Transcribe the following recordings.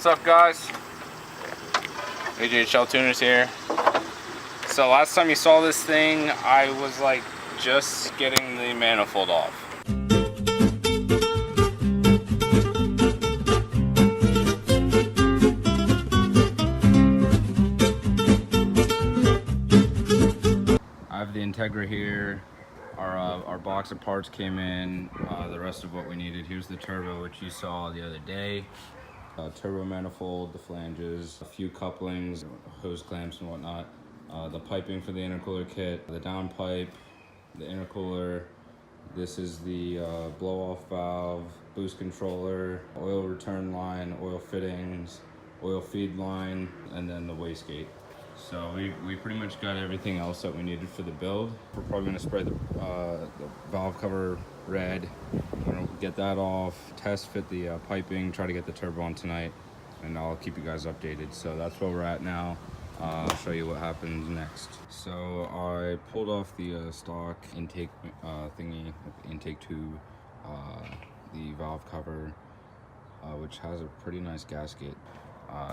What's up, guys? AJ Tuners here. So last time you saw this thing, I was like just getting the manifold off. I have the Integra here. Our box of parts came in. The rest of what we needed. Here's the turbo, which you saw the other day. Turbo manifold, the flanges, a few couplings, hose clamps and whatnot. The piping for the intercooler kit, the downpipe, the intercooler. This is the blow-off valve, boost controller, oil return line, oil fittings, oil feed line, and then the wastegate. So we pretty much got everything else that we needed for the build. We're probably going to spray the valve cover red. We're going to get that off, test fit the piping, try to get the turbo on tonight, and I'll keep you guys updated. So that's where we're at now. I'll show you what happens next. So I pulled off the stock intake thingy, intake tube, the valve cover, which has a pretty nice gasket.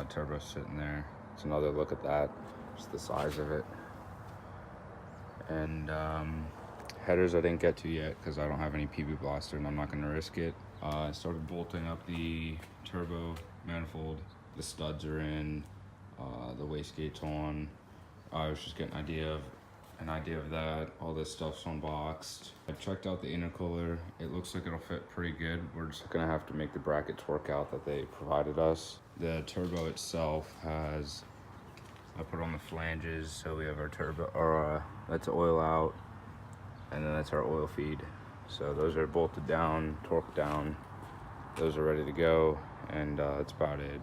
Turbo sitting there. It's another look at that, just the size of it. And headers I didn't get to yet because I don't have any PB blaster and I'm not going to risk it. I started bolting up the turbo manifold. The studs are in, the wastegate's on. I was just getting an idea of that. All this stuff's unboxed. I checked out the intercooler. It looks like it'll fit pretty good. We're just gonna have to make the brackets work out that they provided us. The turbo itself has, I put on the flanges, so we have our turbo, that's oil out, and then that's our oil feed. So those are bolted down, torqued down. Those are ready to go, and that's about it.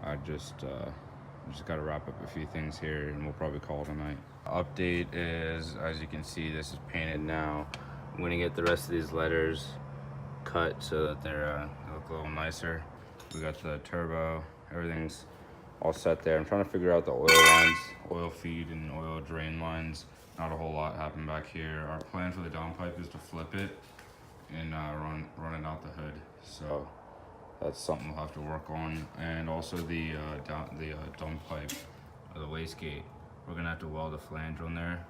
I just got to wrap up a few things here, and we'll probably call it a night. Update is, as you can see, this is painted now. I'm gonna get the rest of these letters cut so that they look a little nicer. We got the turbo, everything's all set there. I'm trying to figure out the oil lines, oil feed and oil drain lines. Not a whole lot happened back here. Our plan for the downpipe is to flip it and run it out the hood. So that's something we'll have to work on. And also the downpipe, the wastegate. We're gonna have to weld a flange on there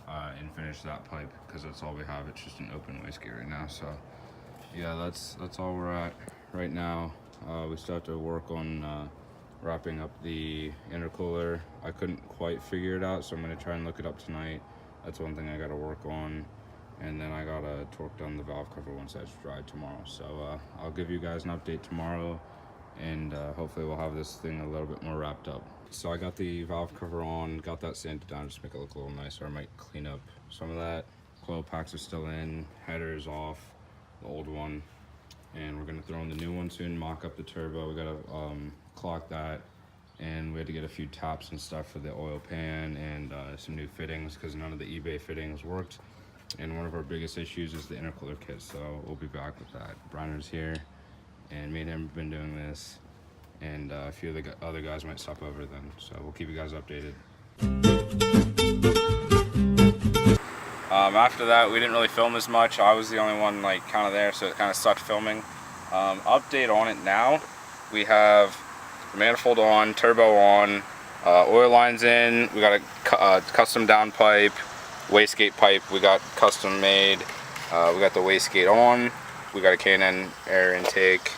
and finish that pipe because that's all we have. It's just an open wastegate right now. So yeah, that's all we're at right now. We still have to work on wrapping up the intercooler. I couldn't quite figure it out, so I'm gonna try and look it up tonight. That's one thing I gotta work on. And then I gotta torque down the valve cover once that's dried tomorrow. So I'll give you guys an update tomorrow, and hopefully we'll have this thing a little bit more wrapped up. So I got the valve cover on, got that sanded down just to make it look a little nicer. I might clean up some of that. Coil packs are still in, header's off, the old one. And we're gonna throw in the new one soon, mock up the turbo. We gotta clock that. And we had to get a few taps and stuff for the oil pan and some new fittings because none of the eBay fittings worked. And one of our biggest issues is the intercooler kit, so we'll be back with that. Briner's here, and me and him have been doing this, and a few of the other guys might stop over then, so we'll keep you guys updated. After that, we didn't really film as much. I was the only one like kind of there, so it kind of sucked filming. Update on it now. We have the manifold on, turbo on, oil lines in. We got a custom downpipe. Wastegate pipe we got custom made. We got the wastegate on. We got a K&N air intake.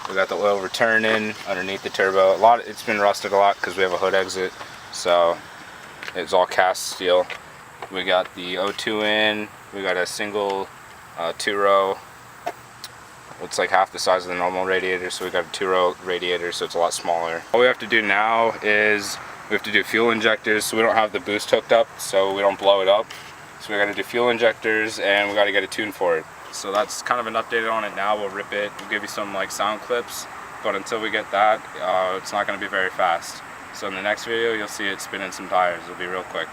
We got the oil return in underneath the turbo. It's been rusted a lot because we have a hood exit, so it's all cast steel. We got the O2 in. We got a single 2-row. It's like half the size of the normal radiator, so we got a 2-row radiator, so it's a lot smaller. All we have to do now is we have to do fuel injectors, so we don't have the boost hooked up, so we don't blow it up. So we got to do fuel injectors, and we got to get a tune for it. So that's kind of an update on it now. We'll rip it. We'll give you some like sound clips, but until we get that, it's not going to be very fast. So in the next video, you'll see it spinning some tires. It'll be real quick.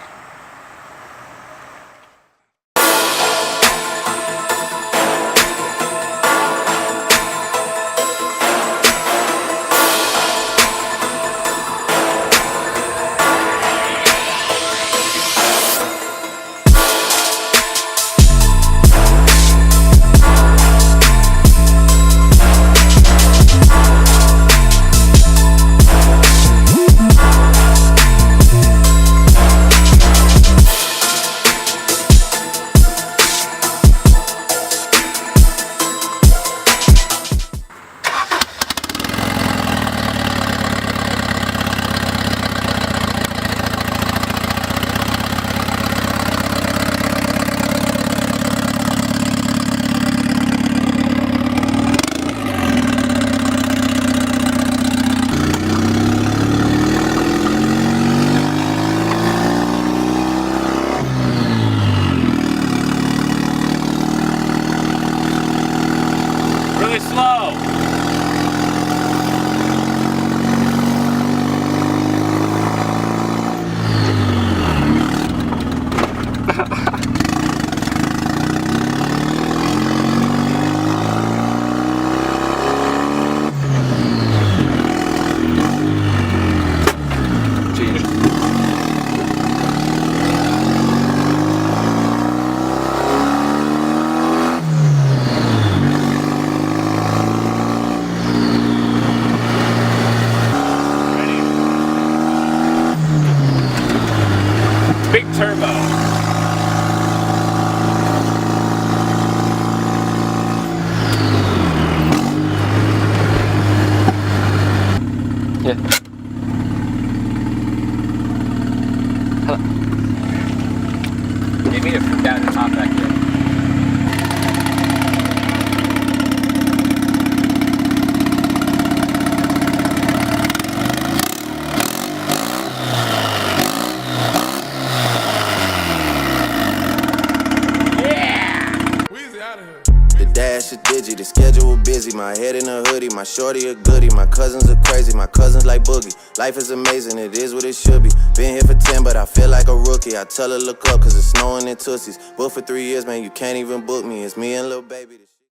low. Big turbo. Yeah. Didn't mean to freak out and hop back in. The dash is digi, the schedule busy. My head in a hoodie, my shorty a goodie. My cousins are crazy, my cousins like boogie. Life is amazing, it is what it should be. Been here for 10, but I feel like a rookie. I tell her look up, cause it's snowing in Tootsies. Booked for 3 years, man, you can't even book me. It's me and Lil Baby.